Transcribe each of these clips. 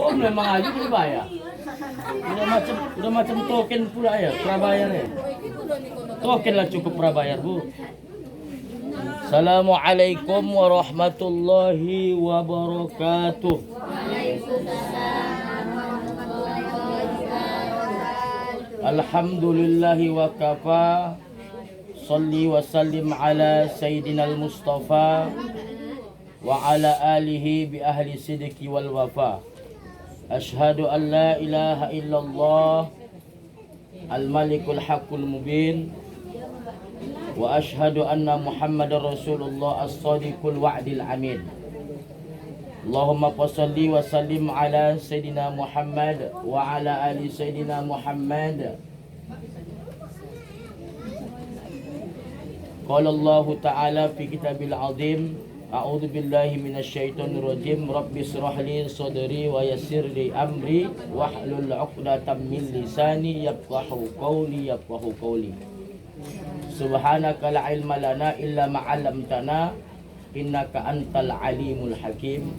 Oh, memang aja dibayar. Udah macam token pula ya, prabayar ya. Token lah cukup prabayar, Bu. Assalamualaikum warahmatullahi wabarakatuh. Alhamdulillahi wa kafa. Salli wa sallim ala sayyidina al-Mustafa wa ala alihi bi ahli sidqi wal wafa. Ashhadu an la ilaha illallah al-malikul haqqul mubin wa ashhadu anna Muhammadar Rasulullah as-sadiqul wa'dil amin. Allahumma salli wa sallim ala sayyidina Muhammad wa ala ali sayyidina Muhammad. Qala Allah Ta'ala fi kitabil azim, a'udzu billahi minasyaitonir rajim, rabbi shrah li sadri wa yassir li amri wahlul 'uqdatam min lisani yafqahu qawli. Subhanaka la ilma lana illa ma 'allamtana innaka antal alimul hakim.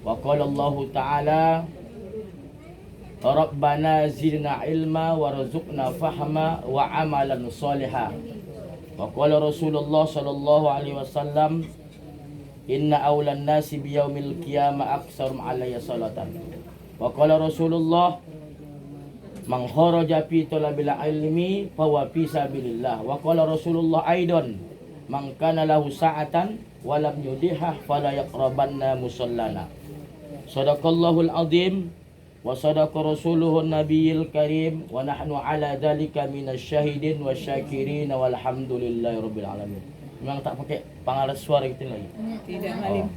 Wa qala Allah Ta'ala, Rabbana zidna ilma warzuqna fahma wa amalan sholiha. Wa qala Rasulullah sallallahu alaihi wasallam, inna awlan nasi biyaumil qiyamah aksarum alayya salatan. Wa qala Rasulullah, man kharaja fi talabil ilmi fahuwa fi sabilillah. Wa qala Rasulullah aidan, man kana lahu sa'atan wa lam yudihah fala yaqrabanna musallana. Sadaqallahul azim wa sadaqa rasuluhun nabiyil karim wa nahnu ala dzalika minasyahidin wasyakirin walhamdulillahi rabbil alamin. Memang tak pakai pengalas suara gitu lagi. Tidak, Halim.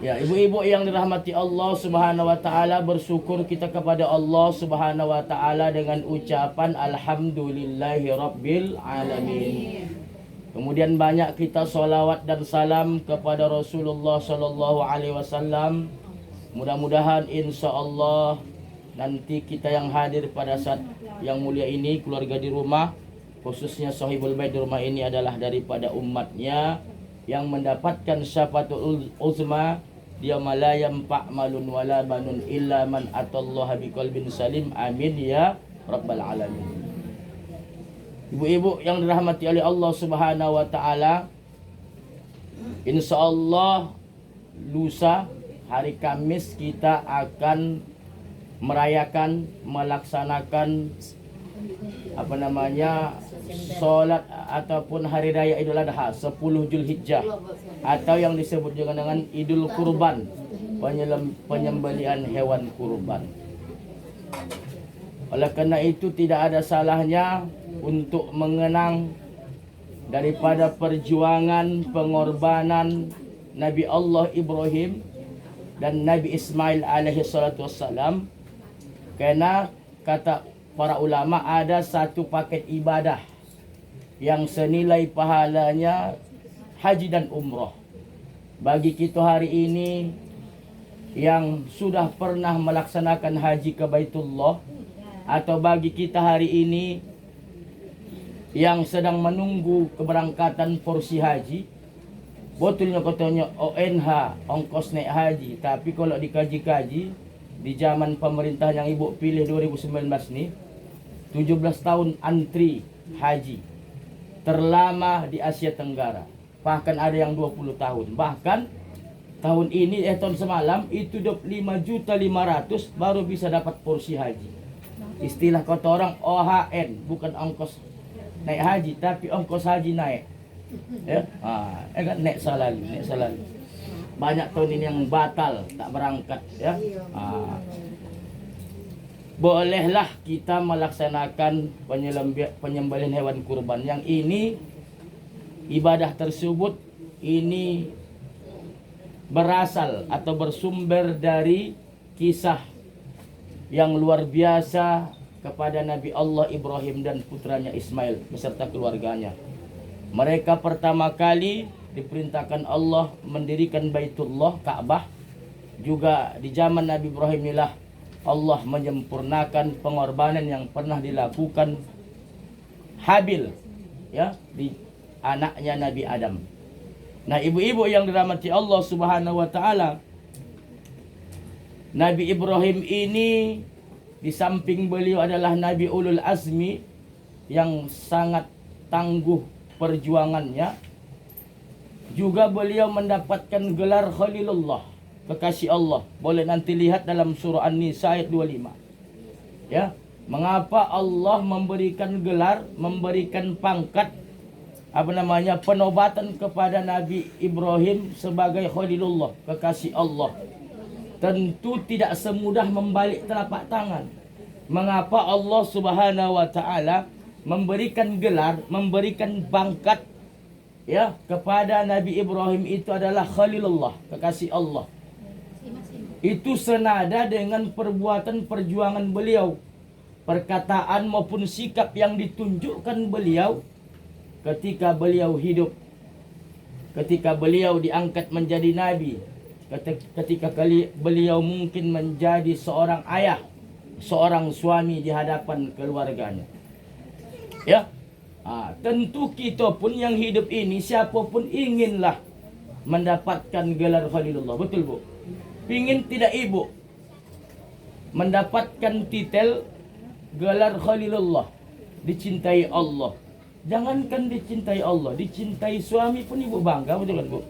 Ya, ibu-ibu yang dirahmati Allah Subhanahu wa taala, bersyukur kita kepada Allah Subhanahu wa taala dengan ucapan alhamdulillahi rabbil alamin. Kemudian banyak kita sholawat dan salam kepada Rasulullah sallallahu alaihi wasallam. Mudah-mudahan insya Allah nanti kita yang hadir pada saat yang mulia ini, keluarga di rumah, khususnya sahibul bait di rumah ini adalah daripada umatnya yang mendapatkan syafaatul uzma yauma la yanfa' malun wala banun illa man atallaha biqalbin salim. Amin ya rabbal alamin. Ibu-ibu yang dirahmati oleh Allah Subhanahu wa taala, insyaallah lusa hari Kamis kita akan melaksanakan sholat ataupun hari raya Idul Adha 10 Zulhijjah, atau yang disebut juga dengan Idul Kurban, penyembelihan hewan kurban. Oleh karena itu tidak ada salahnya untuk mengenang daripada perjuangan pengorbanan Nabi Allah Ibrahim dan Nabi Ismail alaihi salatu wassalam, karena kata para ulama ada satu paket ibadah yang senilai pahalanya haji dan umrah. Bagi kita hari ini yang sudah pernah melaksanakan haji ke Baitullah, atau bagi kita hari ini yang sedang menunggu keberangkatan porsi haji, betulnya katanya ONH, ongkos naik haji. Tapi kalau dikaji-kaji di zaman pemerintah yang ibu pilih 2019 nih, 17 tahun antri haji terlama di Asia Tenggara. Bahkan ada yang 20 tahun. Bahkan tahun ini tahun semalam itu 25.500.000 baru bisa dapat porsi haji. Istilah kata orang OHN, bukan ongkos naik haji tapi ongkos haji naik. Ya, kan naik salali. Banyak tahun ini yang batal tak berangkat, ya. Bolehlah kita melaksanakan penyembelihan hewan kurban. Yang ini ibadah tersebut ini berasal atau bersumber dari kisah yang luar biasa kepada Nabi Allah Ibrahim dan putranya Ismail beserta keluarganya. Mereka pertama kali diperintahkan Allah mendirikan Baitullah Ka'bah. Juga di zaman Nabi Ibrahim inilah Allah menyempurnakan pengorbanan yang pernah dilakukan Habil, ya, di anaknya Nabi Adam. Nah, ibu-ibu yang dirahmati Allah Subhanahu wa taala, Nabi Ibrahim ini di samping beliau adalah Nabi Ulul Azmi yang sangat tangguh perjuangannya, juga beliau mendapatkan gelar Khalilullah, kekasih Allah. Boleh nanti lihat dalam surah An-Nisa ayat 25. Ya, mengapa Allah memberikan gelar, memberikan pangkat penobatan kepada Nabi Ibrahim sebagai Khalilullah, kekasih Allah. Tentu tidak semudah membalik telapak tangan. Mengapa Allah Subhanahu wa taala memberikan gelar, memberikan pangkat ya kepada Nabi Ibrahim itu adalah Khalilullah, kekasih Allah. Itu senada dengan perbuatan perjuangan beliau, perkataan maupun sikap yang ditunjukkan beliau ketika beliau hidup, ketika beliau diangkat menjadi nabi, ketika beliau mungkin menjadi seorang ayah, seorang suami di hadapan keluarganya. Ya, tentu kita pun yang hidup ini, siapapun inginlah mendapatkan gelar Khalilullah. Betul bu? Ingin tidak ibu mendapatkan titel gelar Khalilullah, dicintai Allah? Jangankan dicintai Allah, dicintai suami pun ibu bangga, betul kan bu?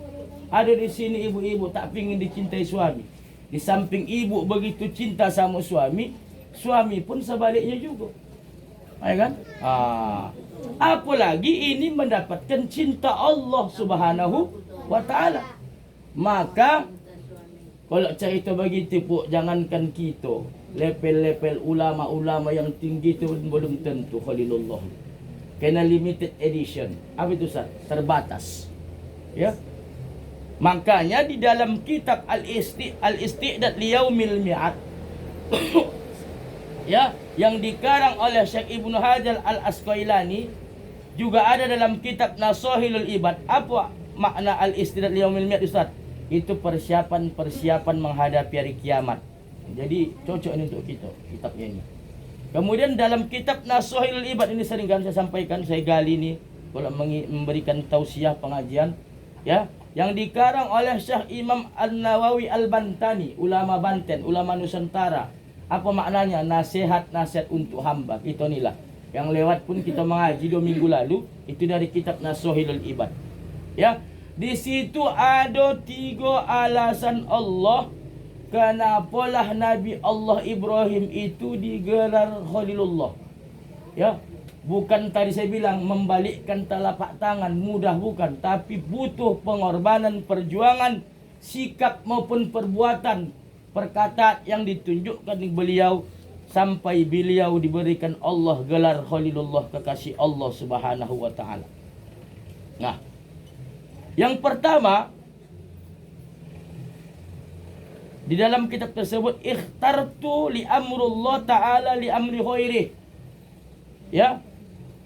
Ada di sini ibu-ibu tak pingin dicintai suami. Di samping ibu begitu cinta sama suami, suami pun sebaliknya juga. Ya kan? Apalagi ini mendapatkan cinta Allah Subhanahu wa taala. Maka kalau cerita begitu pun jangankan kita, level-level ulama-ulama yang tinggi itu belum tentu Khalilullah. Kena limited edition. Apa itu Ustaz? Terbatas. Ya. Makanya di dalam kitab Al-Isti'dad Liyaumil Mi'ad ya, yang dikarang oleh Syekh Ibnu Hajar Al-Asqalani, juga ada dalam kitab Nasahilul Ibad. Apa makna Al-Isti'dad Liyaumil Mi'ad Ustaz? Itu persiapan menghadapi hari kiamat. Jadi cocok ini untuk kita, kitabnya ini. Kemudian dalam kitab Nasahilul Ibad ini sering kali saya sampaikan, saya gali ini kalau memberikan tausiah pengajian ya, yang dikarang oleh Syekh Imam An-Nawawi Al-Bantani, ulama Banten, ulama Nusantara. Apa maknanya? Nasihat-nasihat untuk hamba. Itu inilah yang lewat pun kita mengaji 2 minggu lalu, itu dari kitab Nasahilul Ibad. Ya, di situ ada 3 alasan Allah kenapalah Nabi Allah Ibrahim itu digelar Khalilullah. Ya, bukan tadi saya bilang membalikkan telapak tangan mudah, bukan, tapi butuh pengorbanan, perjuangan, sikap maupun perbuatan, perkataan yang ditunjukkan di beliau sampai beliau diberikan Allah gelar Khalilullah, kekasih Allah Subhanahu wa taala. Nah, yang pertama di dalam kitab tersebut, ikhtartu li amrullah ta'ala li amri khairih. Ya,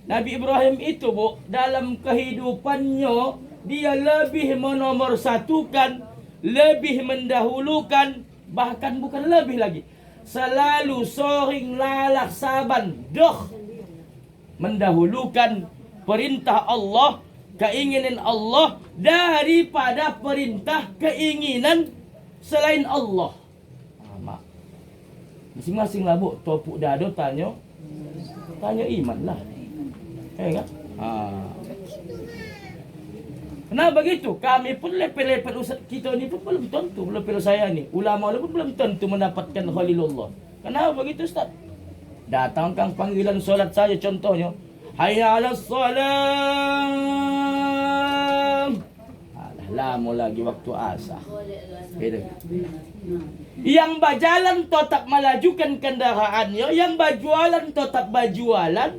Nabi Ibrahim itu bu, dalam kehidupannya dia lebih menomorsatukan, lebih mendahulukan, bahkan bukan lebih lagi, selalu sering lalaksaban doh mendahulukan perintah Allah, keinginan Allah daripada perintah keinginan selain Allah. Mak, masing-masing lah bu, topuk dado tanya iman lah. Kan? Kenapa begitu? Kami pun level-level ustaz kita ni pun belum tentu, level saya ni, ulama pun belum tentu mendapatkan Khalilullah. Kenapa begitu Ustaz? Datangkan panggilan solat saja contohnya, hayya 'alas salam. Lama lagi waktu asar. Beda. Yang berjalan tetap melajukan kendaraannya, yang berjualan tetap berjualan,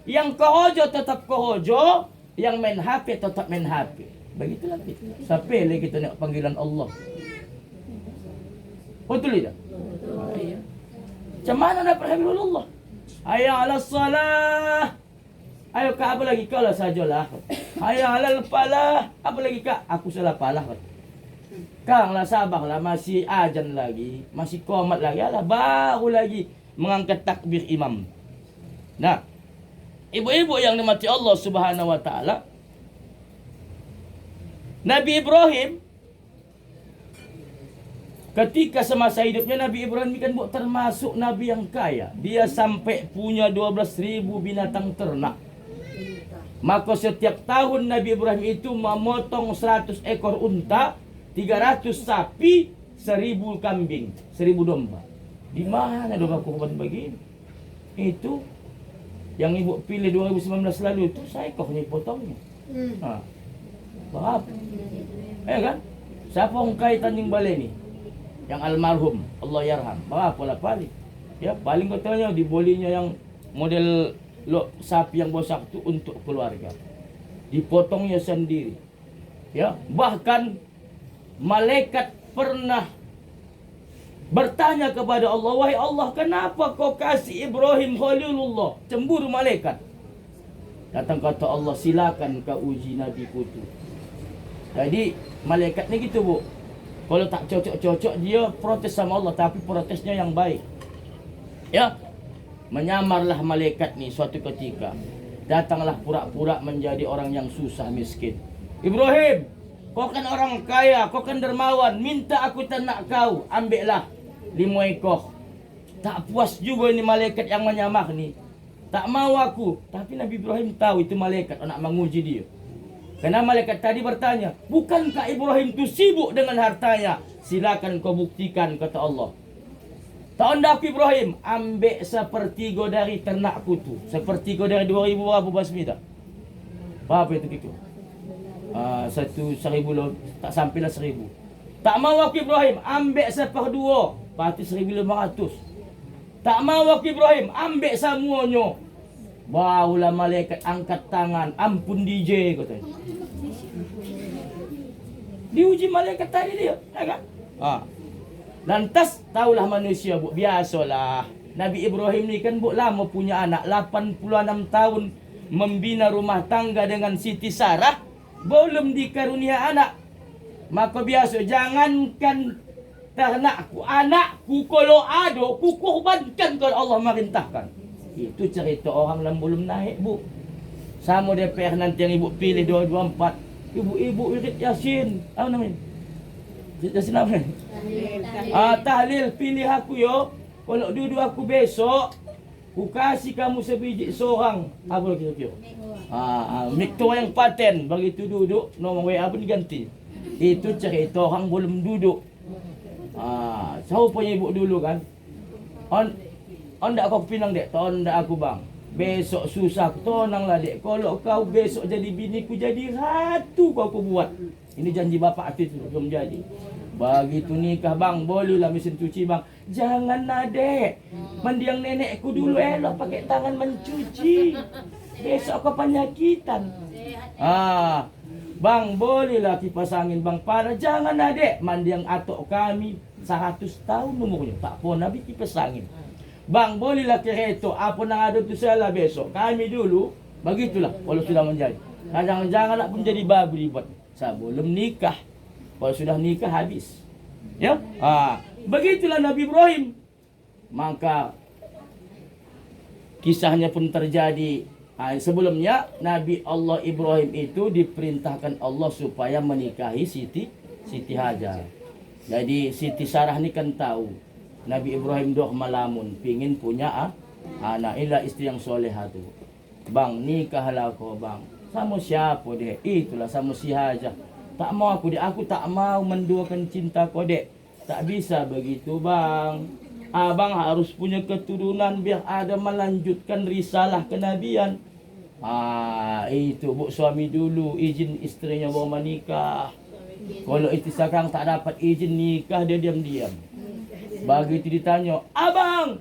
yang kehojo tetap kehojo, yang main HP tetap main HP. Begitulah kita. Sampai lagi kita nak panggilan Allah. Betul tidak? Iya. Macam mana nak perhatikan Allah? Hayya 'alas salah. Ayo kak, apa lagi? Kau lah sajalah. Hayya 'alal falah. Apa lagi kak? Aku salah falah. Kang lah, sabarlah, masih ajan lagi, masih qomat lagi, alah baru lagi mengangkat takbir imam. Nah, ibu-ibu yang dimati Allah Subhanahu wa taala, Nabi Ibrahim Ketika semasa hidupnya Nabi Ibrahim kan termasuk Nabi yang kaya. Dia sampai punya 12.000 binatang ternak. Maka setiap tahun Nabi Ibrahim itu memotong 100 ekor unta, 300 sapi, 1000 kambing, 1000 domba. Di mana domba kurban begini? Itu yang ibu pilih 2019 lalu itu saya kok potongnya. Berapa? Kan? Siapa yang kaitan yang balai ni? Yang almarhum, Allah yarham. Berapa lah paling? Ya, paling katanya dibolinya yang model sapi yang bosak itu untuk keluarga. Dipotongnya sendiri. Ya, bahkan malaikat pernah bertanya kepada Allah, wahai Allah, kenapa kau kasih Ibrahim Khalilullah? Cemburu malaikat. Datang kata Allah, silakan kau uji Nabi Kutu. Jadi malaikat ni gitu bu. Kalau tak cocok-cocok dia protes sama Allah, tapi protesnya yang baik. Ya, menyamarlah malaikat ni suatu ketika. Datanglah pura-pura menjadi orang yang susah miskin. Ibrahim, kau kan orang kaya, kau kan dermawan, minta aku ternak kau, ambillah 5 ekor. Tak puas juga ini malaikat yang menyamar ni. Tak mau aku. Tapi Nabi Ibrahim tahu itu malaikat nak menguji dia. Karena malaikat tadi bertanya, bukankah Ibrahim itu sibuk dengan hartanya? Silakan kau buktikan, kata Allah. Tak anda aku Ibrahim, ambil 1/3 dari ternakku tu. 1/3 dari 2000 berapa basmi tak? Berapa itu gitu? 1,000 tak sampailah 1,000. Tak mau aku Ibrahim, ambil 1/2. Berarti 1,500. Tak mau aku Ibrahim, ambil semuanya. Barulah malaikat angkat tangan, ampun DJ katanya. Diuji malaikat tadi dia, kan? Lantas tahulah manusia bu, biasalah. Nabi Ibrahim ni kan bu lama punya anak, 86 tahun membina rumah tangga dengan Siti Sarah, belum dikarunia anak. Maka biasa, jangankan ternakku, anakku kalau ada, ku korbankan kalau Allah merintahkan. Itu cerita orang yang belum naik bu. Sama DPR nanti yang ibu pilih 224. Ibu-ibu wirid Yasin. Apa namanya? Yasin apa? Tahlil pilih aku yo. Kalau duduk aku besok, ku kasih kamu sebiji seorang. Apa lagi kira? Mikto yang paten. Begitu duduk, nomor WA pun diganti. Itu cerita orang belum duduk. Siapa punya ibu dulu kan? Ndak kau pinang dek, ndak aku bang. Besok susah, tonanglah dek. Kalau kau besok jadi biniku, jadi ratu kau buat. Ini janji bapak itu belum jadi. Begitu nikah bang, bolehlah mesin cuci bang. Jangan adek. Mandiang nenekku dulu elok pakai tangan mencuci. Besok kau penyakitan. Bang, bolehlah kipas angin bang. Para jangan adek. Mandiang atok kami 100 tahun umurnya. Tak pernah nabi kipas angin. Bang, bolehlah kereta. Apa nang ada tu salah besok. Kami dulu, begitulah kalau sudah menjadi. Jangan-janganlah pun jadi babu ribet. Sebelum nikah. Kalau sudah nikah habis. Ya? Begitulah Nabi Ibrahim. Maka kisahnya pun terjadi. Sebelumnya Nabi Allah Ibrahim itu diperintahkan Allah supaya menikahi Siti Hajar. Jadi Siti Sarah ni kan tahu Nabi Ibrahim doh malamun pingin punya anak. Inilah istri yang solehah tu. Bang, nikahlah kau bang. Sama siapa dek? Itulah sama si Hajar. Tak mau aku dek. Aku tak mau menduakan cinta kau dek. Tak bisa begitu bang. Abang harus punya keturunan biar ada melanjutkan risalah kenabian. Itu bu suami dulu izin istrinya bawa menikah. Kalau istri sekarang tak dapat izin nikah, dia diam-diam. Begitu ditanya, abang,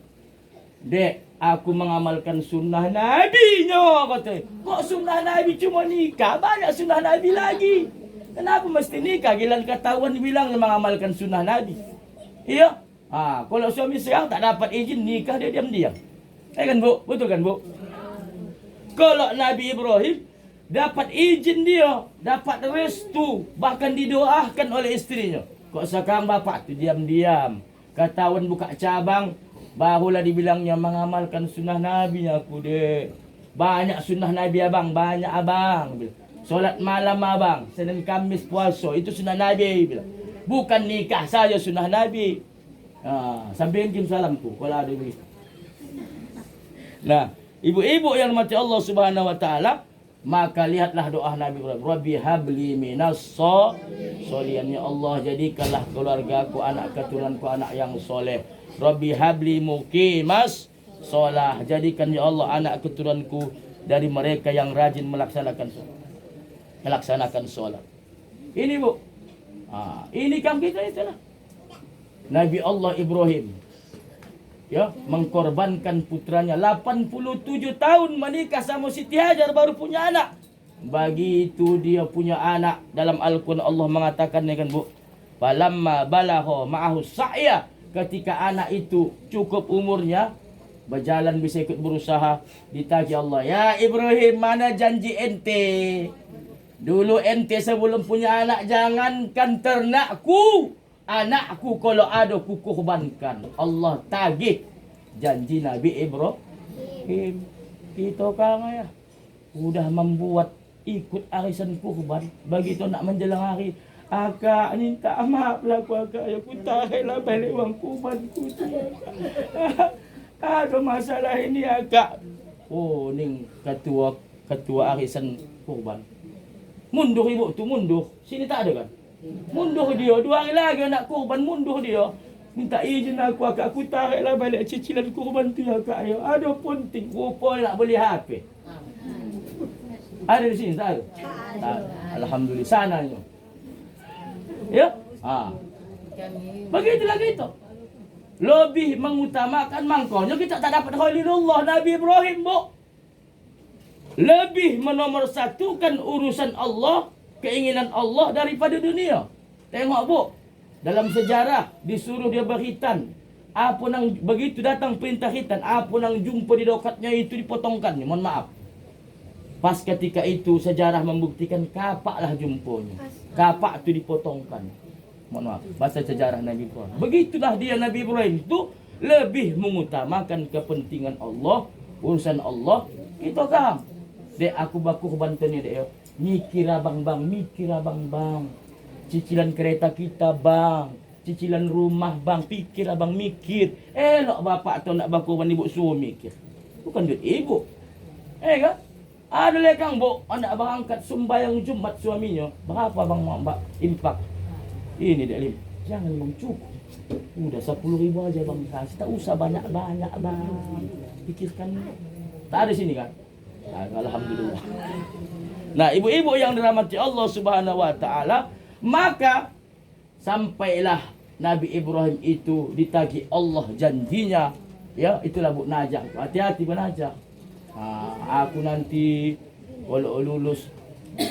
dek, aku mengamalkan sunnah Nabi-nya, kata. Kok sunnah Nabi cuma nikah? Banyak sunnah Nabi lagi. Kenapa mesti nikah? Gila ketahuan bilang mengamalkan sunnah Nabi. Iya. Kalau suami sekarang tak dapat izin nikah, dia diam-diam. Kan bu? Betul kan bu? Kalau Nabi Ibrahim dapat izin dia, dapat restu, bahkan didoakan oleh istrinya. Kok sekarang bapak tu diam-diam. Ketahuan buka cabang, barulah dibilangnya mengamalkan sunnah Nabi aku dek. Banyak sunnah Nabi abang, banyak abang. Solat malam abang, Senin Kamis puasa, itu sunnah Nabi bilang. Bukan nikah saja sunnah Nabi. Sampaikan salamku kalau ada begitu. Nah, ibu-ibu yang mati Allah Subhanahu wa taala, maka lihatlah doa Nabi Ibrahim. Rabbi habli minas solihin. Ya Allah, jadikanlah keluargaku, anak keturunanku anak yang soleh. Rabbi habli muqimas shalah. Jadikan ya Allah anak keturunanku dari mereka yang rajin melaksanakan sholat. Ini Bu. Ini kan kita itulah. Nabi Allah Ibrahim mengkorbankan putranya 87 tahun menikah sama Siti Hajar baru punya anak. Begitu dia punya anak, dalam Al-Quran Allah mengatakan kan Bu, falamma balagha ma'ahu sa'ya, ketika anak itu cukup umurnya berjalan bisa ikut berusaha, ditagih Allah, ya Ibrahim, mana janji ente? Dulu ente sebelum punya anak jangankan ternakku, anakku kalau ada ku korbankan. Allah tagih janji Nabi Ibrahim. Kita kan ya udah membuat ikut arisan kurban. Begitu nak menjelang hari, akak minta maaf lah akak, ya ku tarik lah balik wang kurbanku tu. Ada masalah ini akak. Oh, ning ketua arisan kurban. Mundur ibu tu, mundur. Sini tak ada kan? Mundur dia, 2 hari lagi nak kurban, mundur dia. Minta izin aku, akak, aku tariklah balik cicilan kurban tu akak. Ya. Ada punting, rupa nak beli HP. Ada di sini, tak ada? Tak. Alhamdulillah, sananya. Ya? Begitulah kita. Lebih mengutamakan mangkonya kita tak dapat Khalilullah Nabi Ibrahim, Bu. Lebih menomorsatukan urusan Allah, keinginan Allah daripada dunia. Tengok Bu, dalam sejarah disuruh dia berhitan. Apa nang begitu datang perintah hitan, apa nang jumpa di dokatnya itu dipotongkan. Mohon maaf. Pas ketika itu sejarah membuktikan kapaklah jumpanya. Kapak itu dipotongkan. Mohon maaf. Bahasa sejarah Nabi Ibrahim. Begitulah dia Nabi Ibrahim itu lebih mengutamakan kepentingan Allah, urusan Allah. Itu kan. Dek aku baku bantunya dek. Mikir abang bang. Cicilan kereta kita bang. Cicilan rumah bang. Pikir abang mikir. Elok bapak tu nak baku ibu suruh mikir. Bukan duit ibu. Kan? Ada lekang Bu, anak abang angkat sumbayang Jumat suaminya. Berapa abang mbak impak? Ini dia lim. Jangan bang cukup. Udah 10.000 aja bang kasih. Tak usah banyak-banyak bang. Pikirkan. Tak ada sini kan? Alhamdulillah. Nah, ibu-ibu yang dirahmati Allah Subhanahu wa taala, maka sampailah Nabi Ibrahim itu ditagih Allah janjinya. Ya, itulah Bu Najah. Hati-hati Bu Najah. Aku nanti kalau lulus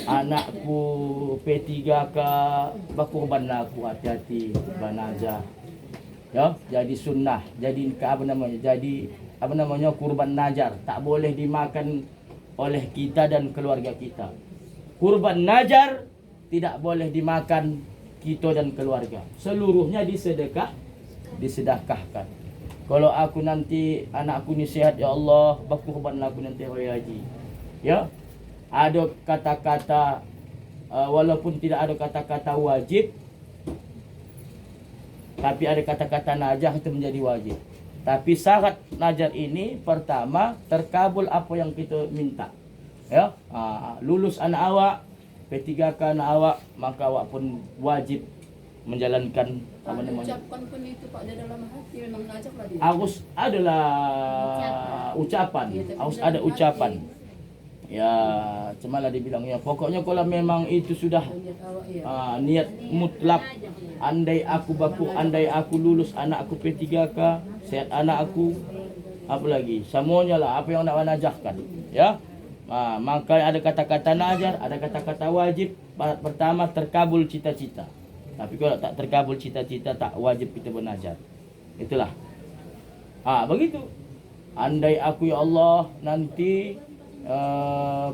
anakku P3K berkorban aku, hati-hati Bu Najah. Ya, jadi sunnah, jadi kurban najar, tak boleh dimakan oleh kita dan keluarga kita. Kurban najar tidak boleh dimakan kita dan keluarga. Seluruhnya disedekahkan. Kalau aku nanti anakku ni sihat ya Allah, berkurban aku nanti hari haji. Ya. Ada kata-kata walaupun tidak ada kata-kata wajib, tapi ada kata-kata najah itu menjadi wajib. Tapi syarat najar ini pertama terkabul apa yang kita minta. Ya, lulus anak awak, P3K anak awak, maka awak pun wajib menjalankan apa namanya? Ucapan pun itu Pak di dalam hati memang najak lah dia. Harus adalah ucapan. Harus ada ucapan. Ya, cemalah dibilangnya. Pokoknya kalau memang itu sudah niat mutlak, andai aku lulus anakku P3K, sehat anak aku, apa lagi? Semuanya lah apa yang nak najahkan, ya. Maka ada kata-kata najar, ada kata-kata wajib. Pertama terkabul cita-cita. Tapi kalau tak terkabul cita-cita tak wajib kita bernajar. Itulah. Begitu. Andai aku ya Allah nanti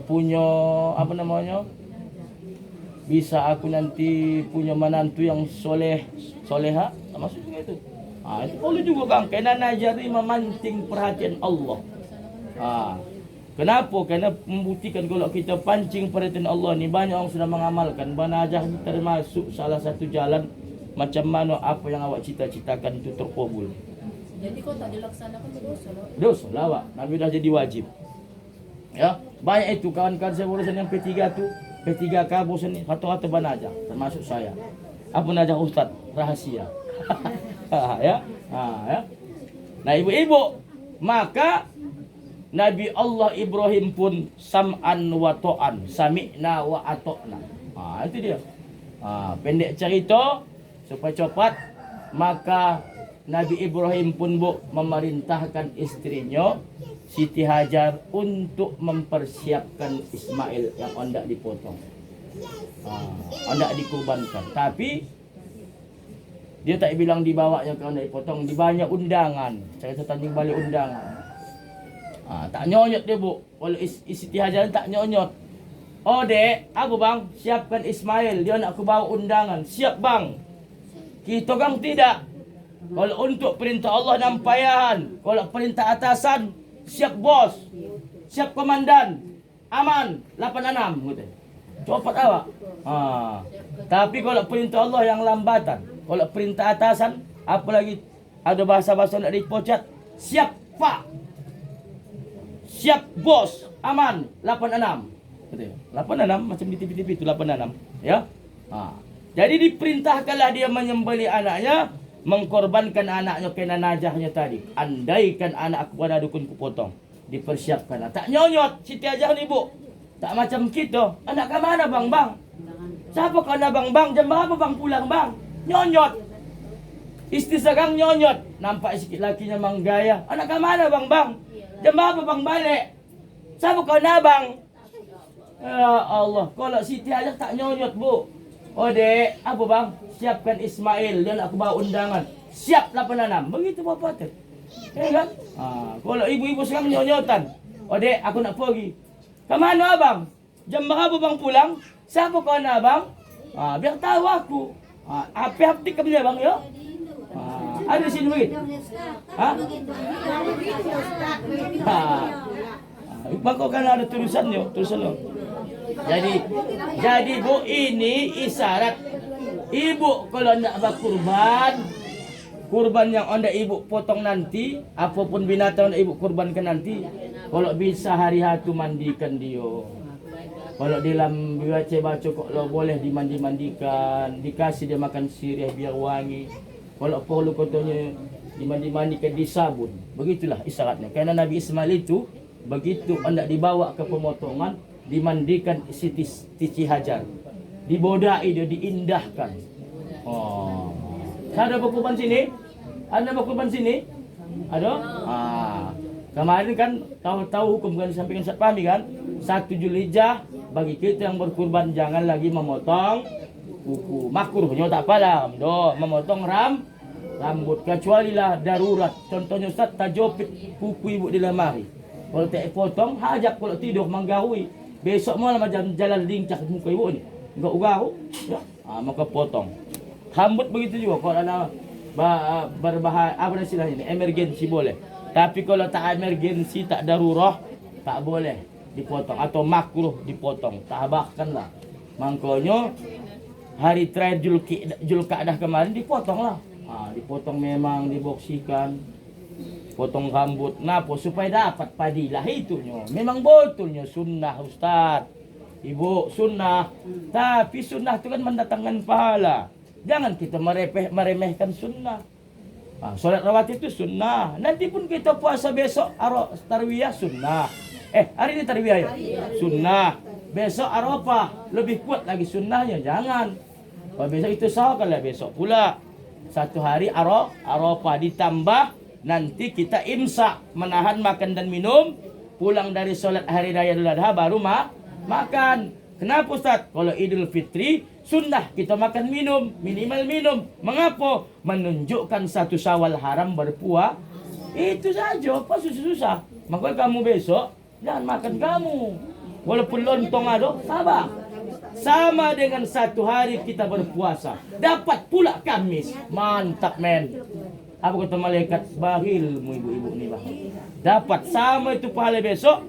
punya apa namanya, bisa aku nanti punya menantu yang soleha, maksudnya itu. Itu boleh juga bang, karena najari memancing perhatian Allah. Kenapa? Karena membuktikan kalau kita pancing perhatian Allah ni, banyak orang sudah mengamalkan. Banajah termasuk salah satu jalan macam mana apa yang awak cita-citakan itu terkabul. Jadi kau tak dilaksanakan berdosa lah. Dosa lah awak. Nabi dah jadi wajib. Ya, banyak itu kawan-kawan saya urusan yang P3 tu, P3 kabus ni, satu-satu banajah termasuk saya. Apa najah ustaz? Rahasia. Ya. Ya. Nah, ibu-ibu, maka Nabi Allah Ibrahim pun sam'an wa ta'an, sami'na wa ata'na. Itu dia. Pendek cerita supaya cepat, maka Nabi Ibrahim pun memerintahkan istrinya Siti Hajar untuk mempersiapkan Ismail yang hendak dipotong. Hendak dikurbankan. Tapi dia tak bilang dibawanya ke hendak dipotong, di banyak undangan. Saya tanya balik undangan. Tak nyonyot dia bu. Kalau Siti Hajar tak nyonyot. Oh dek, apa bang? Siapkan Ismail, dia nak aku bawa undangan. Siap bang. Kita kan tidak. Kalau untuk perintah Allah nampayahan, kalau perintah atasan, siap bos, siap komandan, aman, 86 gitu. Cepat awak. Tapi kalau perintah Allah yang lambatan, kalau perintah atasan, apalagi ada bahasa-bahasa nak dipocat, siap pak, siap bos, aman, 86. Gitu. 86 macam di TV-TV itu 86, ya. Jadi diperintahkanlah dia menyembelih anaknya, mengkorbankan anaknya kena najahnya tadi. Andaikan anak aku pada dukun kupotong. Dipersiapkan. Tak nyonyot Siti Hajar ni bu. Tak macam kita. Anak ke mana bang bang? Siapa kena bang bang? Jam berapa bang pulang bang? Nyonyot. Istri sekarang nyonyot. Nampak sikit lakinya menggaya. Anak ke mana bang bang? Jam berapa bang balik? Siapa kena bang? Ya Allah. Kalau Siti Hajar tak nyonyot bu. Oh dek, apa bang? Siapkan Ismail, dia nak aku bawa undangan. Siap 86. Begitu bapa tu. Ya kan? Kalau ibu-ibu sekarang nyonyotan. Oh dek, aku nak pergi. Ke mana abang? Jam berapa bang pulang? Siapa kau nak abang? Biar tahu aku. Apa hati kamu dia bang ya? Ada di sini lagi. Bang kau kan ada tulisannya, tulisannya. Jadi bu, ini isyarat ibu kalau nak berkurban, kurban yang hendak ibu potong nanti, apapun binatang yang ibu kurbankan nanti, kalau bisa hari hatu mandikan dia. Kalau dalam baca kalau boleh dimandi-mandikan, dikasih dia makan sirih biar wangi. Kalau perlu katanya dimandi-mandikan di sabun. Begitulah isyaratnya. Karena Nabi Ismail itu begitu hendak dibawa ke pemotongan, dimandikan Siti Hajar, dibodai dia, diindahkan. Ada berkurban sini? Ada berkurban sini? Ada? Kemarin kan tahu hukum kan disampaikan Ustaz Fahmi kan? 1 Zulhijjah bagi kita yang berkurban jangan lagi memotong kuku. Makruhnya tak apalah, memotong rambut kecuali lah darurat. Contohnya Ustaz tajopit kuku ibu di lemari. Kalau tak potong, hajak kalau tidur menggahui. Besok malam macam jalan lincah muka ibu ni. Enggak ugahu, ya. Maka potong. Rambut begitu juga kalau ada berbahaya apa istilahnya ini, emergensi boleh. Tapi kalau tak emergensi, tak darurah, tak boleh dipotong atau makruh dipotong. Tabahkanlah. Makanya hari terakhir Zulkaadah kemarin dipotonglah. Dipotong memang diboksikan. Potong rambut. Kenapa? Supaya dapat padilah itunya. Memang betulnya sunnah Ustaz. Ibu, sunnah. Tapi sunnah itu kan mendatangkan pahala. Jangan kita meremehkan sunnah. Solat rawatib itu sunnah. Nanti pun kita puasa besok tarwiyah sunnah. Hari ini tarwiyah ya? Sunnah. Besok Arafah. Lebih kuat lagi sunnahnya. Jangan. Kalau besok itu sahabatlah besok pula. 1 hari Arafah ditambah. Nanti kita imsak, menahan makan dan minum. Pulang dari solat hari raya Idul Adha baru makan. Kenapa Ustaz? Kalau Idul Fitri, sunnah kita makan minum. Minimal minum. Mengapa? Menunjukkan 1 Syawal haram berpuasa. Itu saja. Apa susah-susah? Maka kamu besok, jangan makan kamu. Walaupun lontong ada, sabar. Sama dengan 1 hari kita berpuasa. Dapat pula Kamis. Mantap men. Apa kata malaikat? Bahilmu ibu-ibu ni bah. Dapat sama itu pahala besok.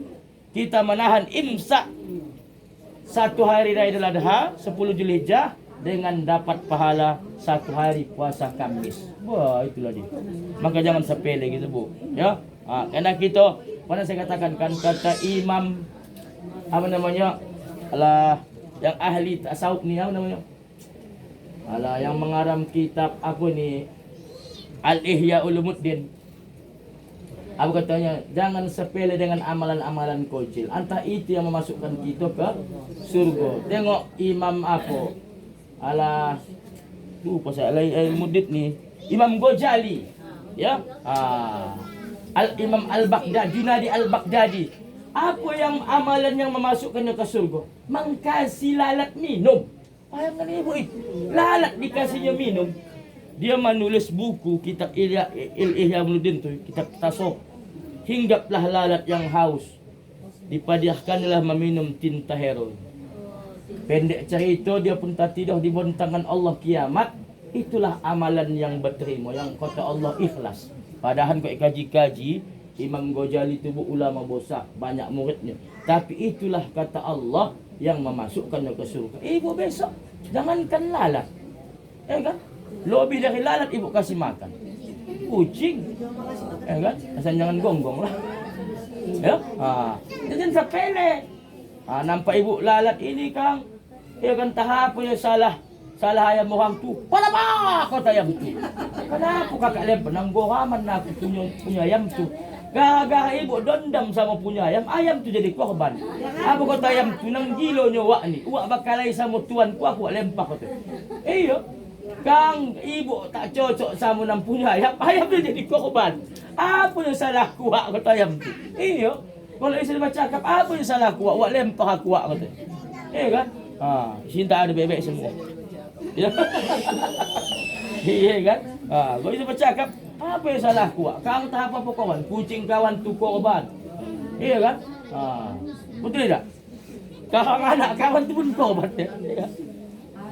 Kita menahan imsak 1 hari raya Idul Adha 10 Zulhijjah. dengan dapat pahala 1 hari puasa Kamis. Wah, itulah dia. Maka jangan sepele gitu, Bu. Ya. Karena kita, mana saya katakan kan kata Imam apa namanya? Alah, yang ahli tasawuf ni apa namanya? Alah, yang mengarang kitab aku ni Al-Ihya Ulumuddin. Apa katanya? Jangan sepele dengan amalan-amalan kecil. Entah itu yang memasukkan kita ke surga. Tengok Imam apa? Alah, lupa saya. Al-Muddin ni Imam Ghazali. Ya. Imam Al-Baghdadi, Junadi Al-Baghdadi. Apa yang amalan yang memasukkannya ke surga? Mengkasih lalat minum. Bayangkan ibu itu. Lalat dikasihnya minum. Dia menulis buku kitab Ihya Ulumuddin tu, kitab tasawuf. Hinggaplah lalat yang haus, dipadiahkanlah meminum tinta heroin. Pendek cerita, dia pun tak tidur di bentangan Allah kiamat. Itulah amalan yang berterima, yang kata Allah ikhlas. Padahal kau kaji-kaji, Imam Ghazali itu ulama besar, banyak muridnya. Tapi itulah kata Allah yang memasukkannya ke surga. Ibu besok jangankan lalat, kan? Lebih dari lalat ibu kasih makan. Kucing, kan? Asal jangan gonggong lah. Ya, jangan sepele. Nampak ibu lalat ini Kang, ya kan tahap punya salah ayam orang tu. Kenapa kau ayam tu? Kenapa kakak lempar nang goraman aku punya ayam tu? Gara-gara ibu dendam sama punya ayam tu jadi korban. Apa kata ayam tu nang gilo nyawa ni? Uak bakalai sama tuan ku aku lempar kata. Iya. Kang, ibu tak cocok sama nang punya ayam tu jadi korban. Apa yang salah kuak kata ayam tu? Iya. Kalau isteri bercakap, apa yang salah kuak? Uak lempar kuak kata. Iya kan? Cinta ada bebek semua. Ya. Iya kan? Kalau isteri bercakap, apa yang salah kuak? Kang tak apa-apa kawan, kucing kawan tu korban. Iya kan? Betul tidak? Kang anak kawan tu pun korban ya.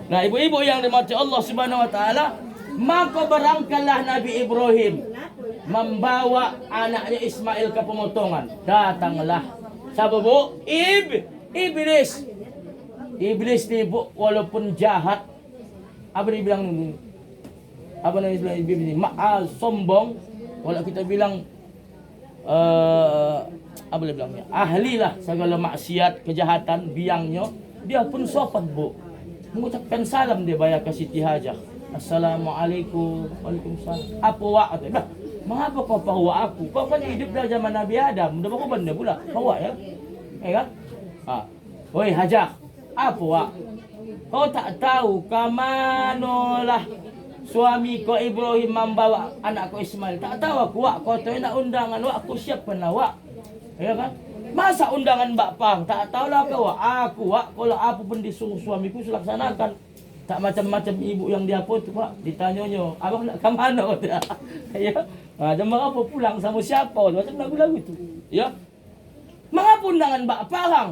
Nah, ibu-ibu yang dimati Allah Subhanahu wa taala, maka berangkatlah Nabi Ibrahim membawa anaknya Ismail ke pemotongan. Datanglah siapa bu? Iblis. Iblis ni bu, walaupun jahat, apa dia bilang ni? Apa nama Iblis ni? Sombong. Kalau kita bilang apa dia bilangnya? Ahlilah segala maksiat, kejahatan, biangnya, dia pun sopan bu. Mengucapkan salam dia bayar ke Siti Hajah. Assalamualaikum. Waalaikumsalam. Apa wak kata? Dah, mengapa kau bawa aku? Kau kan hidup dah zaman Nabi Adam. Dah berapa benda pula? Bawa ya? Kan? Oi Hajah, apa wak? Kau tak tahu ke manalah suami kau Ibrahim membawa anak kau Ismail? Tak tahu aku wak. Kau tahu nak undangan wak, aku siapkan wak. Ya kan? Masa undangan bapang, tak tahulah kau aku kalau apa pun disuruh suamiku selaksanakan. Tak macam-macam ibu yang dia apa tu Pak, ditanyanya, abang nak ke mana kata. Ya. Jam berapa pulang sama siapa tu, macam lagu-lagu tu. Ya. Mengapa undangan bapang?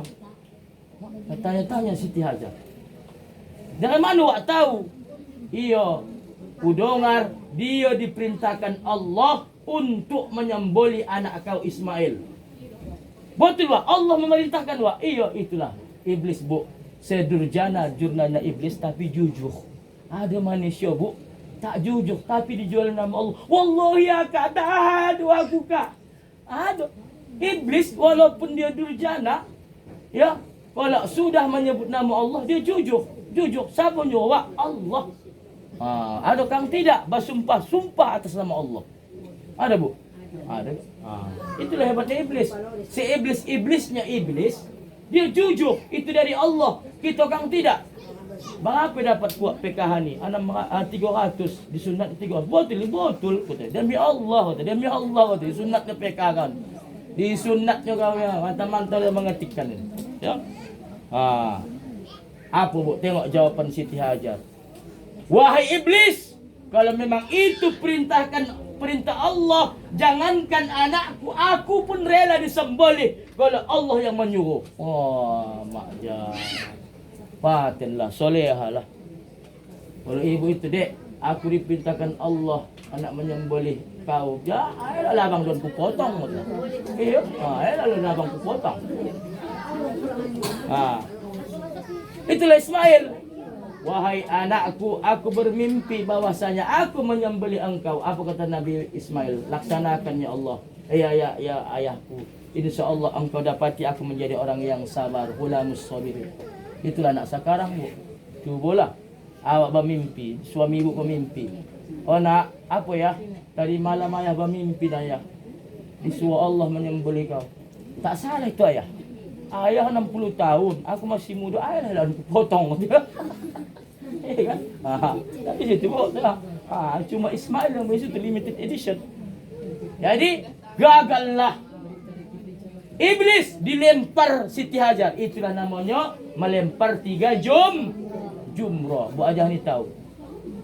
Tanya-tanya Siti Hajah. Dari mana awak tahu? Iya, ku dengar dia diperintahkan Allah untuk menyembelih anak kau Ismail. Betul wak, Allah memerintahkan wak. Iya, itulah iblis bu. Sedurjana jurnalnya iblis tapi jujur. Ada manusia bu, tak jujur tapi dijual nama Allah. Wallahi akak tak ada aku kak. Ada. Iblis walaupun dia durjana, ya, kalau sudah menyebut nama Allah dia jujur. Jujur. Siapa nyuruh? Allah. Ada kang tidak bersumpah atas nama Allah. Ada bu? Ada. Itulah hebatnya iblis. Si iblisnya iblis, dia jujur itu dari Allah. Kita kang tidak. Berapa dapat kuat PKH ni? 300 disunat 300. Betul. Demi Allah, demi Allah disunatnya PKH kan. Disunatnya kau ya, mantap-mantap dia mengetikkan ini. Ya. Apa bu? Tengok jawaban Siti Hajar. Wahai iblis, kalau memang itu perintah Allah, jangankan anakku, aku pun rela disembelih kalau Allah yang menyuruh. Maknya patenlah, solehalah. Kalau ibu itu dek, aku diperintahkan Allah anak menyembelih kau. Ya, ayolah abang tuan ku potong. Iya, ayolah abang ku potong. Itulah Ismail. wahai anakku, aku bermimpi bahwasanya aku menyembelih engkau. Apa kata Nabi Ismail? Laksanakan ya Allah. Ya ayahku, insyaallah engkau dapati aku menjadi orang yang sabar, hulamus sabir. Itulah anak sekarang, Bu. Cubalah awak bermimpi, suami ibu bermimpi. Oh nak, apa ya? Tadi malam ayah bermimpi ayah disuruh Allah menyembelih kau. Tak salah itu ayah. Ayah 60 tahun, aku masih muda, ayah dah potong. Kan? Tapi situ Bu. Cuma Ismail yang besok limited edition. Jadi gagallah. Iblis dilempar Siti Hajar. Itulah namanya melempar 3 jumrah. Bu Ajah ni tahu.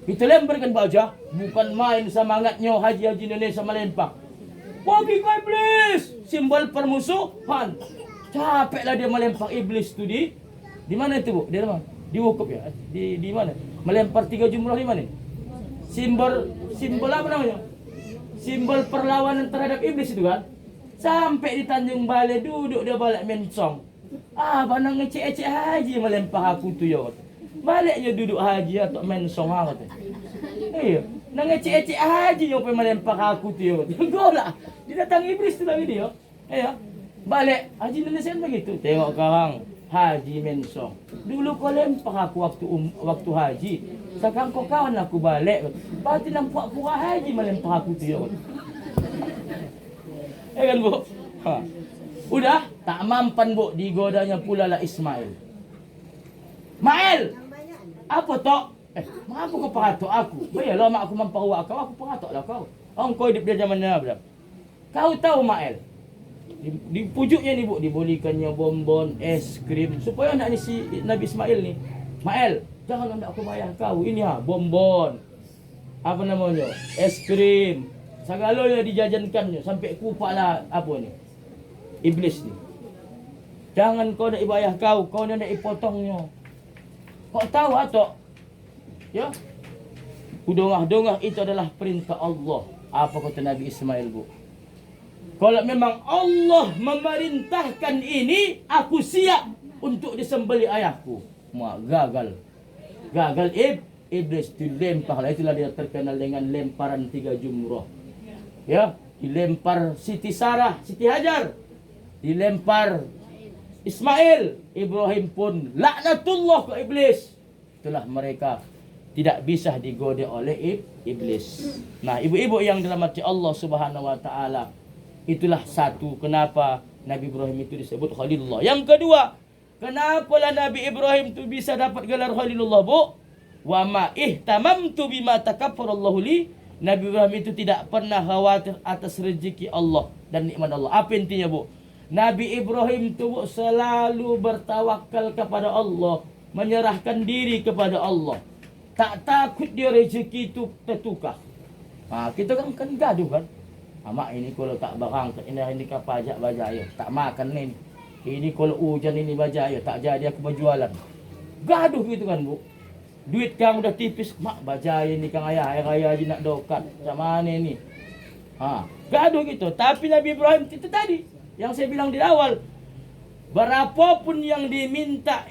Kita lemparkan Bu Ajah, bukan main semangatnya haji Indonesia melempar. Bagi kau iblis, simbol permusuhan. Capeklah dia melempar iblis tu di mana itu Bu? Di mana? Di wukuf ya? Di mana? Melempar 3 jumrah di mana? Simbol apa namanya? Simbol perlawanan terhadap iblis itu kan. Sampai di Tanjung Balai duduk dia balik mensong. Banang ngecek-ecek haji melempar aku tu ya. Baliknya duduk haji atau mensong kata. Iya, nang ngecek-ecek haji yang pergi melempar aku tu ya. Tengoklah. Dia datang iblis tu lagi dia. Ya. Balik haji Indonesia begitu. Tengok sekarang haji mensong. Dulu kau lempar aku waktu haji. Sekarang kau kawan aku balik. Berarti nampak pura haji melempar aku tu ya. Kan Bu? Udah tak mampan Bu, digodanya pula lah Ismail. Mael, apa tok? Mengapa kau peratok aku? Bayalah mak aku memperwak kau, aku peratoklah kau. Kau hidup dia zaman mana? Kau tahu Mael? Di pujuknya ni Bu, dibolikannya bonbon, es krim supaya nak ni si Nabi Ismail ni. Mael, jangan nak aku bayar kau. Ini bonbon. Apa namanya? Es krim. Segalanya dijajankannya sampai kupaklah apa ni? Iblis ni. Jangan kau nak ibayah kau nak ipotongnya. Kau tahu atau? Ya. Dongah-dongah itu adalah perintah Allah. Apa kata Nabi Ismail Bu? Kalau memang Allah memerintahkan ini, aku siap untuk disembelih ayahku. Gagal. Gagal iblis dilempar. Itulah dia terkenal dengan lemparan 3 jumrah. Ya, dilempar Siti Sarah, Siti Hajar, dilempar Ismail, Ibrahim pun laknatullah ke iblis. Itulah mereka tidak bisa digoda oleh iblis. Nah, ibu-ibu yang dirahmati Allah Subhanahu wa taala, itulah satu kenapa Nabi Ibrahim itu disebut Khalilullah. Yang kedua, kenapalah Nabi Ibrahim itu bisa dapat gelar Khalilullah, Bu? Wa ma ihtamamtu bima takaffarallahu li. Nabi Ibrahim itu tidak pernah khawatir atas rezeki Allah dan nikmat Allah. Apa intinya Bu? Nabi Ibrahim itu Bu selalu bertawakal kepada Allah, menyerahkan diri kepada Allah. Tak takut dia rezeki itu tertukar. Kita kan gaduh kan. Mak ini kalau tak barang, ini kan pajak bajaya, tak makan ni. Ini kalau hujan ini bajaya, tak jadi aku berjualan. Gaduh gitu kan Bu. Duit kang udah tipis, mak bajaya ni kang ayah, air raya aja nak dokat. Macam mana ni? Gaduh gitu. Tapi Nabi Ibrahim itu tadi yang saya bilang di awal, berapapun yang diminta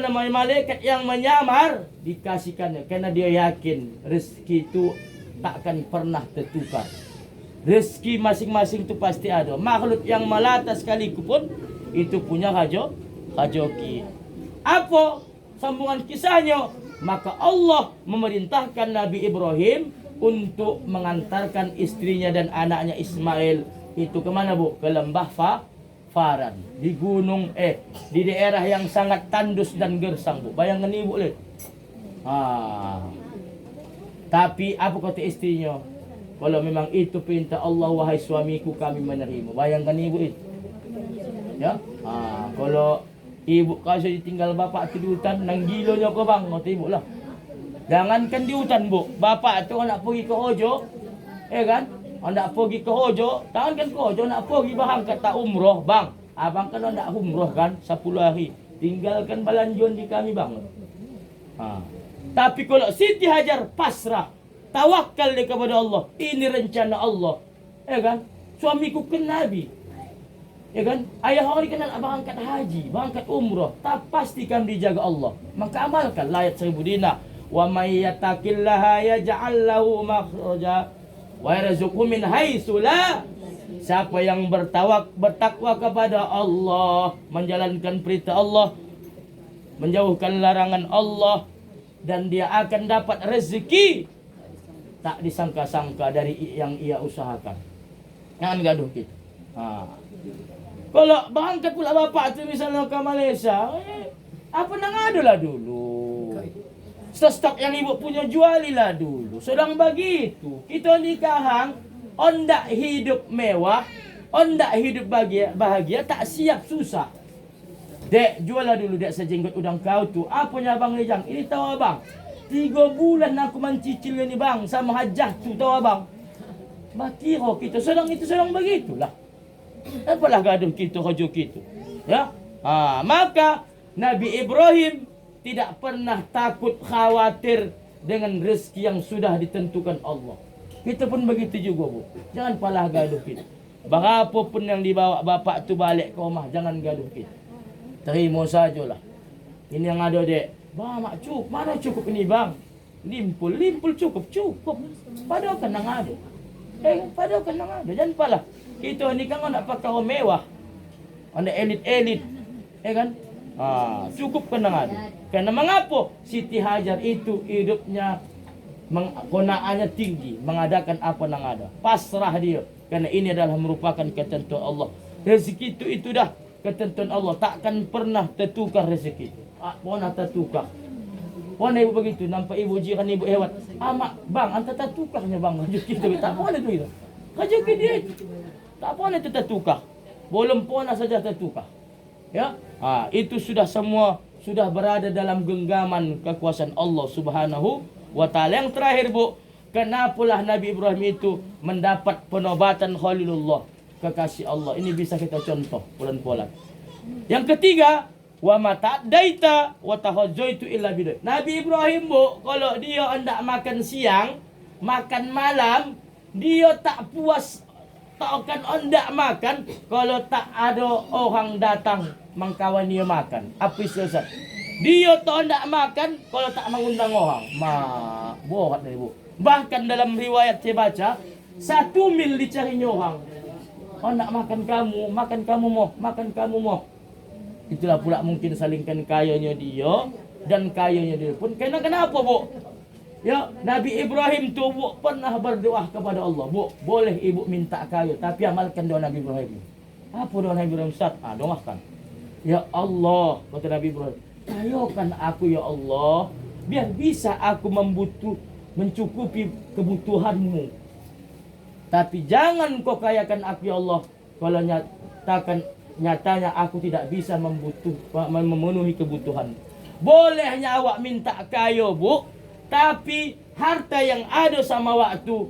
malaikat yang menyamar dikasihkannya, karena dia yakin rezeki itu takkan pernah tertukar. Rezeki masing-masing itu pasti ada. Makhluk yang melata sekalipun itu punya hajoki. Apa sambungan kisahnya? Maka Allah memerintahkan Nabi Ibrahim untuk mengantarkan istrinya dan anaknya Ismail itu ke mana Bu? Ke lembah Faran, di gunung di daerah yang sangat tandus dan gersang Bu. Bayangkan ibu lihat. Tapi apa kata istrinya? Kalau memang itu perintah Allah, wahai suamiku, kami menerima. Bayangkan ibu itu. Ya. Kalau ibu kasih ditinggal bapak di hutan, nang gilonya ke bang, kata ibu lah. Jangankan di hutan Bu, bapak tu nak pergi ke Hojo, kan? Nak pergi ke Hojo, jangankan ke Hojo, nak pergi bahang kata umroh, bang. Abang kan nak umroh kan, 10 hari. Tinggalkan balanjon di kami bang. Tapi kalau Siti Hajar pasrah, tawakal dia kepada Allah, ini rencana Allah, kan? Suamiku kan Nabi. Ya kan? Ayah orang dikenal berangkat haji, berangkat umrah, tak pastikan dijaga Allah. Maka amalkan ayat 1000 dinar. Wa may yattaqillaha yaj'al lahu makhraja wa yarzuqhu min haitsu la. Siapa yang bertakwa kepada Allah, menjalankan perintah Allah, menjauhkan larangan Allah, dan dia akan dapat rezeki tak disangka-sangka dari yang ia usahakan. Jangan gaduh kita. Kalau berangkat pula bapak tu misalnya ke Malaysia, apa nang adalah dulu. Stok yang ibu punya jualilah dulu. Sedang begitu, kita nikahan, ondak hidup mewah, ondak hidup bahagia, tak siap susah. Dek, jualah dulu dek sejenggot udang kau tu. Apanya abang Lejang? Ini tahu abang. 3 bulan aku mencicil ni bang sama hajah tu, tahu abang. Bakiro kita sedang begitulah. Apalah gaduh kita haju kita. Ya. Maka Nabi Ibrahim tidak pernah takut khawatir dengan rezeki yang sudah ditentukan Allah. Kita pun begitu juga, Bu. Jangan palah gaduh kita. Berapa pun yang dibawa bapak tu balik ke rumah, jangan gaduh kita. Terima sajalah. Ini yang ada, dek. Bang, mak cukup. Mana cukup ini, bang? Limpul cukup. Padahal kan nang ada. Padahal kan nang ada. Jangan palah. Kita ni kan nak pakai orang mewah. Orang elit-elit. Kan? Cukup kan nang ada. Karena mengapa Siti Hajar itu hidupnya konaannya tinggi, mengadakan apa nang ada. Pasrah dia. Karena ini adalah merupakan ketentuan Allah. Rezeki itu dah ketentuan Allah, takkan pernah tertukar rezeki. Pernah tertukar. Pernah ibu begitu, nampak ibu jiran ibu hewan. Mak, bang, anta tertukarnya bang. Rezeki itu tak pernah tu. Rezeki dia tak pernah itu tertukar. Belum pernah saja tertukar. Ya, itu sudah semua sudah berada dalam genggaman kekuasaan Allah Subhanahu wa taala. Yang terakhir, Bu, kenapalah Nabi Ibrahim itu mendapat penobatan Khalilullah, kekasih Allah. Ini bisa kita contoh pelan-pelan. Yang ketiga, wa mata'daita wa tahajjaitu illa bidai. Nabi Ibrahim, Bu, kalau dia hendak makan siang, makan malam, dia tak puas, tak akan hendak makan kalau tak ada orang datang mengkawan dia makan. Apa istilah? Dia tak hendak makan kalau tak mengundang orang. Borat dari, Bu. Bahkan dalam riwayat saya baca, 1 mil dicarinya orang. Oh, nak makan kamu mau. Itulah pula mungkin salingkan kayanya dia dan kayanya dia pun. Kenapa, Bu? Ya, Nabi Ibrahim tu, Bu, pernah berdoa kepada Allah. Bu, boleh ibu minta kaya, tapi amalkan doa Nabi Ibrahim. Apa doa Nabi Ibrahim, Ustaz? Doakan. Ya Allah, kata Nabi Ibrahim, kayakan aku ya Allah, biar bisa aku mencukupi kebutuhanmu. Tapi jangan kau kayakan aku ya Allah, kalau nyatanya aku tidak bisa memenuhi kebutuhan. Bolehnya awak minta kaya, Bu, tapi harta yang ada sama waktu,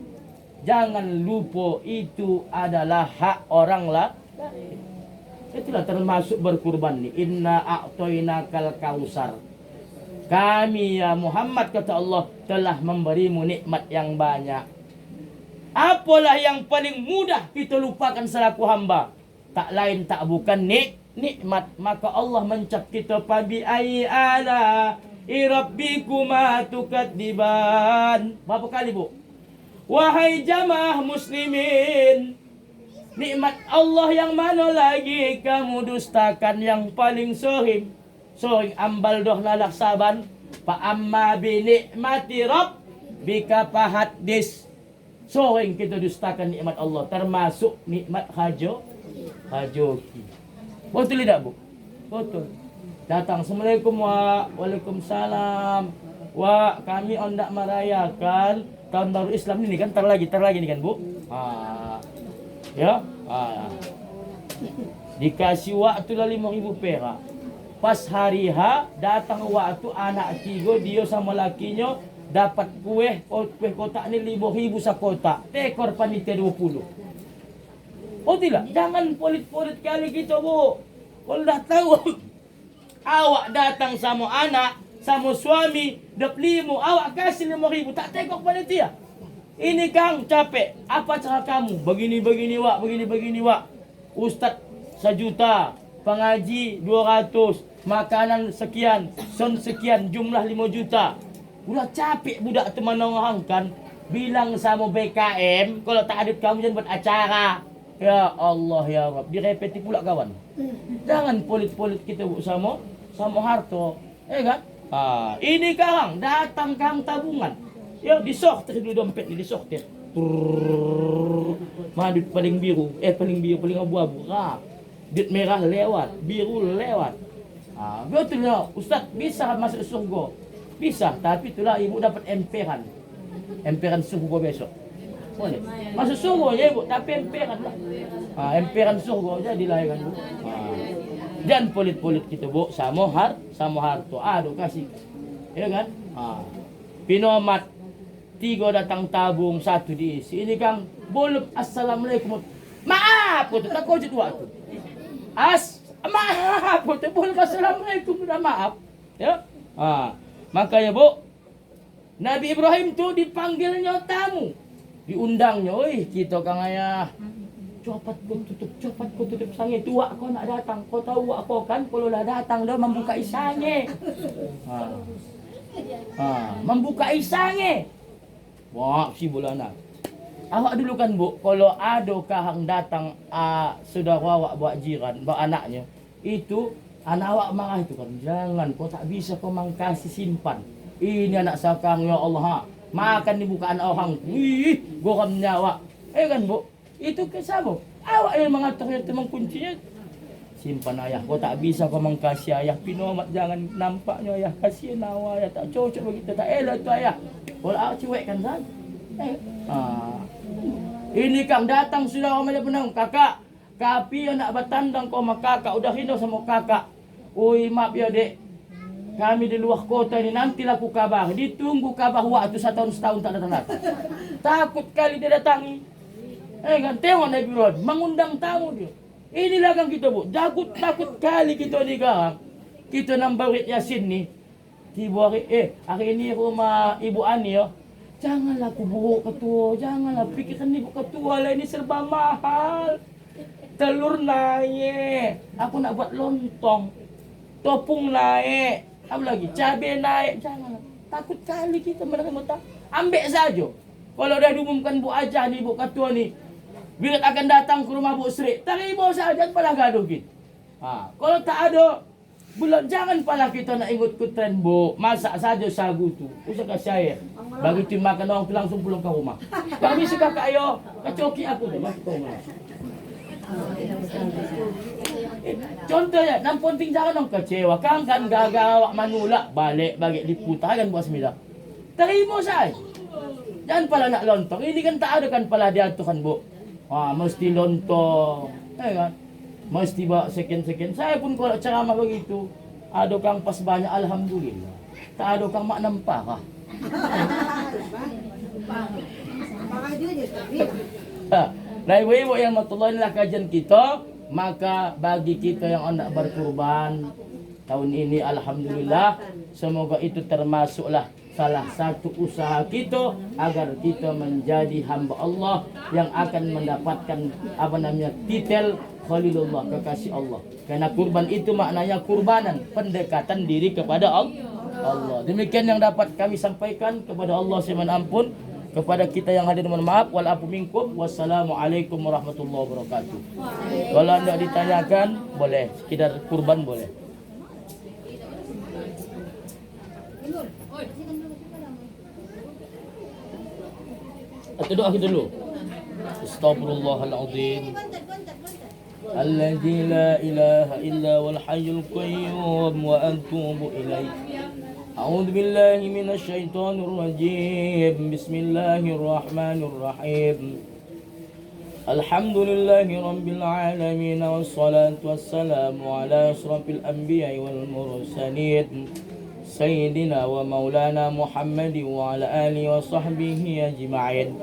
jangan lupa itu adalah hak orang lain. Itulah termasuk berkurban ni. Inna a'tainakal kausar. Kami ya Muhammad, kata Allah, telah memberimu nikmat yang banyak. Apalah yang paling mudah kita lupakan selaku hamba? Tak lain tak bukan nikmat. Maka Allah mencap kita, Fabi ayyi ala rabbikuma tukadziban. Berapa kali, Bu? Wahai jamaah muslimin, nikmat Allah yang mana lagi kamu dustakan? Yang paling sohim ambal doh lalak saban. Fa amma bi nikmati rabbika fahaddis. Sohim kita dustakan nikmat Allah, termasuk nikmat hajoki. Betul tidak, Bu? Betul. Datang, Assalamualaikum, Waalaikumsalam. Kami hendak merayakan tahun baru Islam ini kan, tar lagi ni kan, Bu? Ya. Dikasih waktu lah 5.000 perak. Pas hari H, datang waktu anak 3, dia sama lakinya dapat kue kotak ni 5.000 sakotak. Tekor panitia 20. Oh tidak, jangan polit-polit kali kita, Bu. Kalau dah tahu awak datang sama anak, sama suami, dap 5, awak kasih 5.000, tak tekok panitia. Ini Kang capek. Apa cara kamu? Begini wak. Ustaz 1 juta, pengaji 200, makanan sekian, sound sekian, jumlah 5 juta. Udah capek budak tu menongangkan, bilang sama BKM, kalau tak ada kamu jangan buat acara. Ya Allah ya Rabb, direpeti pula kawan. Jangan polit-polit kita buat sama harto, kan? Ini kang datang kang tabungan. Ya disortir dulu dompet ni disortir. Madut paling biru, paling abu-abu. Duit merah lewat, biru lewat. Betul ya, Ustaz bisa masuk surga. Bisa, tapi itulah ibu dapat emperan. Emperan surga besok. Boleh. Masuk surga ya ibu, tapi emperan lah. Emperan surga jadilah kan bu. Dan polit-polit kita bu, sama harto. Aduh kasih. Ya kan? Pinomat 3 datang tabung, 1 diisi. Ini kang boleh assalamualaikum. Maaf, aku tak kau jadi waktu. Maaf, aku boleh assalamualaikum dah maaf. Ya. Makanya bu, Nabi Ibrahim tu dipanggilnya tamu, diundangnya. Oi, kita kang ayah. Cepat kau tutup sange. Tua kau nak datang. Kau tahu kau kan kalau dah datang dah membuka isange. Membuka isange. Wah, si bulana. Awak dulu kan bu, kalau ada kahang datang saudara awak buat jiran, buat anaknya, itu anak awak marah itu kan. Jangan, kau tak bisa kau mangkasi simpan. Ini anak sakang ya Allah. Makan dibukaan orang. Wih, goramnya awak. Kan bu, itu kesama. Awak yang mengaturnya teman kuncinya. Simpan ayah, kau tak bisa kau mengkasih ayah. Pinomat jangan nampaknya ayah. Kasihan awak ayah, tak cocok begitu. Tak elok tu ayah. Kalau awak cuek kan kan? Ini kang datang sudah orang macam penang. Kakak, kapi yang nak bertandang kau sama kakak. Udah rindu sama kakak. Oi maaf ya dek. Kami di luar kota ini nantilah ku kabar. Ditunggu kabar waktu setahun tak datang-datang. Takut kali dia datangi. Kan tengok Nabi Ibrahim mengundang tamu dia. Inilah kan kita bu. Takut kali kita ni kan. Kita nambarit Yasin ni. Tiba hari ini rumah Ibu Ani ya. Janganlah aku buruk ketua. Janganlah fikirkan ibu ketua lah, ini serba mahal. Telur naik. Aku nak buat lontong. Topung naik. Apa lagi? Cabai naik. Janganlah. Takut kali kita menerima tak. Ambil saja. Kalau dah diumumkan Bu Ajah ni, Bu Ketua ni, bila akan datang ke rumah Bu Sri, terima saja, jangan gaduh kita. Kalau tak ada, bulan jangan pala kita nak ikut ke tren Bu. Masak saja sagu tu. Usah kasih air. Bagi tu makan orang tu langsung pulang ke rumah. Kami suka kak ayo, kecoki aku tu bagi kau rumah. Contohnya, nam penting jangan orang kecewa. Kan gagal awak manulak balik bagi diputar kan buat sembilan. Terima saja. Jangan pala nak lontong. Ini kan tak ada kan pala diaturkan Bu. Mesti lontong. Kan? Mesti bawa sekian-sekian. Saya pun kalau ceramah begitu, ada kang pas banyak alhamdulillah. Tak ada kang mak nampak. Nah ibu-ibu yang matullah, inilah kajian kita. Maka bagi kita yang hendak berkurban tahun ini alhamdulillah, semoga itu termasuklah salah satu usaha kita agar kita menjadi hamba Allah yang akan mendapatkan titel Khalilullah, kekasih Allah. Karena kurban itu maknanya kurbanan, pendekatan diri kepada Allah. Demikian yang dapat kami sampaikan. Kepada Allah saya mohon ampun, kepada kita yang hadir mohon maaf. Wal afu minkum. Wassalamualaikum warahmatullahi wabarakatuh. Kalau anda ditanyakan boleh, sekedar kurban boleh. Atau doa kita dulu. Astaghfirullahaladzim. Alladzi la ilaha illa wal hayyul qayyum wa atubu ilaih. A'udzu billahi minasy syaithanir rajim. Bismillahirrahmanirrahim. Alhamdulillahi rabbil alamin wassalatu wassalamu ala asrafil anbiya'i wal mursalin. Sayyidina wa maulana Muhammad wa ala alihi wa sahbihi ajma'in.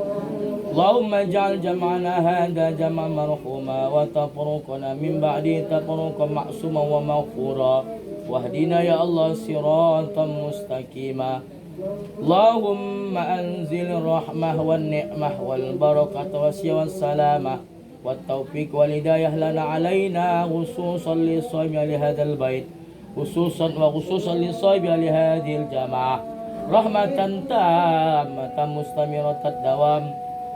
Allahumma ja'al jam'ana hadha jam'an marhuma wa tafruqana min ba'di tafruqan ma'suma wa maghfura. Wahdina ya Allah siratan mustaqima. Allahumma anzil rahmah wan ni'mah wal barakata wa salamah والتوفيق والهداية لنا علينا خصوصا للصائم لهذا البيت وخصوصا للصائم لهذه الجماعة رحمة تامة مستمرة الدوام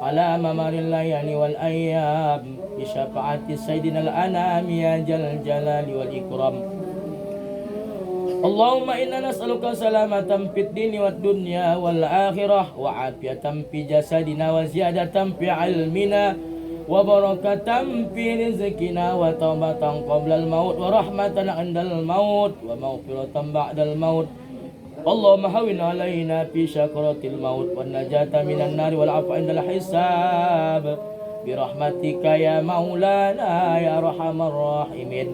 على ممر الليالي والأيام بشفاعة سيدنا الأنام يا جل الجلال والإكرام. اللهم إنا نسألك سلامة في الدين والدنيا والآخرة وعافية في جسدنا وزيادة في علمنا وبركة في رزقنا وتوبة قبل الموت ورحمة عند الموت ومغفرة بعد الموت. اللهم هون علينا في شكرة الموت والنجاة من النار والعفو عند الحساب برحمتك يا مولانا يا أرحم الراحمين.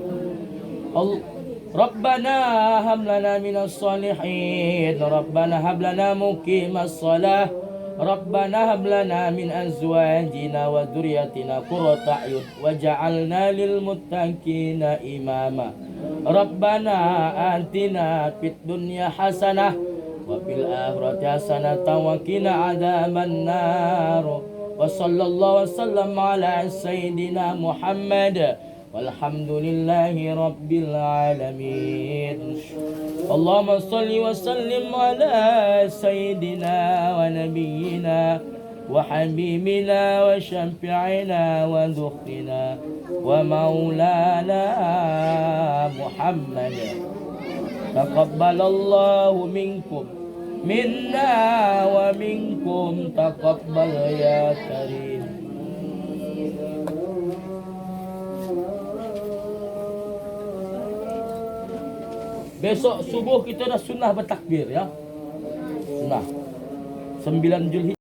ربنا هب لنا من الصالحين ربنا هب لنا مقيم الصلاة ربنا هب لنا من أزواجنا وذريتنا قرة أعين وجعلنا للمتقين إماما. ربنا آتنا في الدنيا حسنة وفي الآخرة حسنة وقنا عذاب النار. وصلى الله وسلم على سيدنا محمد والحمد لله رب العالمين. اللهم صل وسلم على سيدنا ونبينا وحبيبنا وشفيعنا وذخرنا ومولانا محمد. تقبل الله منكم منا ومنكم تقبل يا كريم. Besok subuh kita dah sunnah bertakbir ya. Sunnah 9 Zulhijjah.